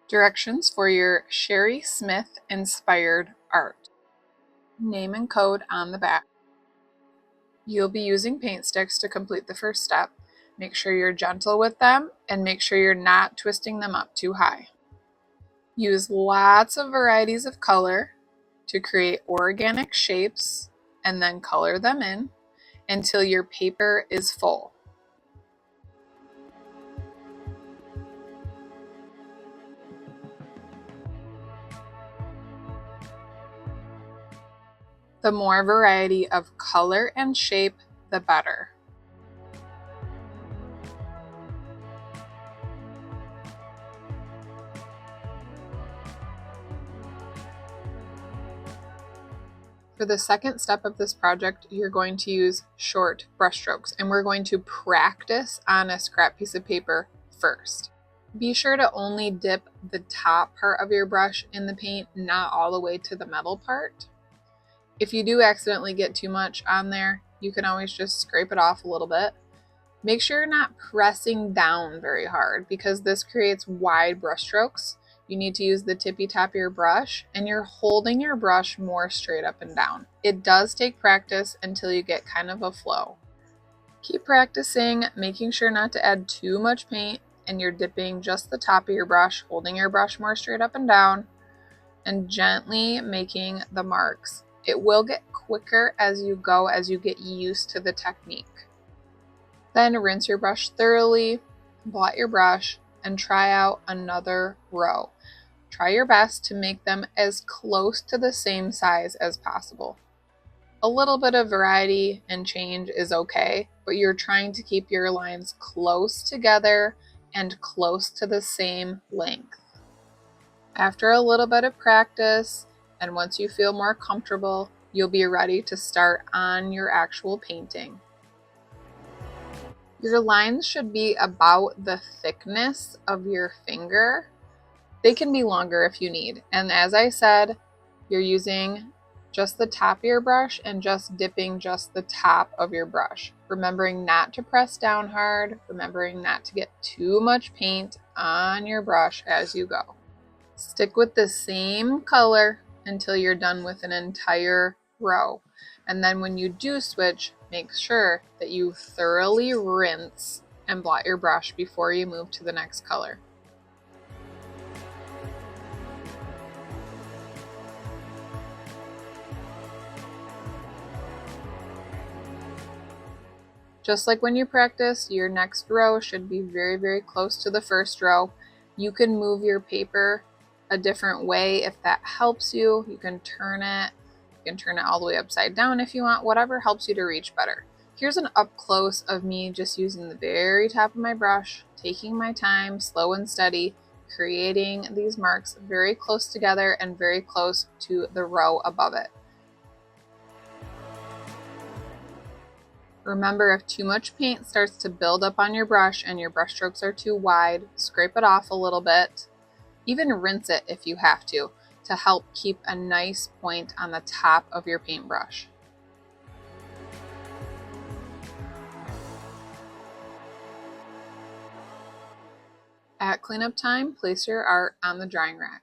Directions for your Sheree Smith inspired art. Name and code on the back. You'll be using paint sticks to complete the first step. Make sure you're gentle with them and make sure you're not twisting them up too high. Use lots of varieties of color to create organic shapes and then color them in until your paper is full. The more variety of color and shape, the better. For the second step of this project, you're going to use short brush strokes, and we're going to practice on a scrap piece of paper first. Be sure to only dip the top part of your brush in the paint, not all the way to the metal part. If you do accidentally get too much on there, you can always just scrape it off a little bit. Make sure you're not pressing down very hard because this creates wide brush strokes. You need to use the tippy top of your brush and you're holding your brush more straight up and down. It does take practice until you get kind of a flow. Keep practicing, making sure not to add too much paint, and you're dipping just the top of your brush, holding your brush more straight up and down, and gently making the marks. It will get quicker as you go, as you get used to the technique. Then rinse your brush thoroughly, blot your brush, and try out another row. Try your best to make them as close to the same size as possible. A little bit of variety and change is okay, but you're trying to keep your lines close together and close to the same length. After a little bit of practice, and once you feel more comfortable, you'll be ready to start on your actual painting. Your lines should be about the thickness of your finger. They can be longer if you need. And as I said, you're using just the top of your brush and just dipping just the top of your brush. Remembering not to press down hard, remembering not to get too much paint on your brush as you go. Stick with the same color until you're done with an entire row. And then when you do switch, make sure that you thoroughly rinse and blot your brush before you move to the next color. Just like when you practice, your next row should be very, very close to the first row. You can move your paper a different way if that helps you. You can turn it. You can turn it all the way upside down if you want, whatever helps you to reach better. Here's an up close of me just using the very top of my brush, taking my time, slow and steady, creating these marks very close together and very close to the row above it. Remember, if too much paint starts to build up on your brush and your brush strokes are too wide, scrape it off a little bit. Even rinse it if you have to help keep a nice point on the top of your paintbrush. At cleanup time, place your art on the drying rack.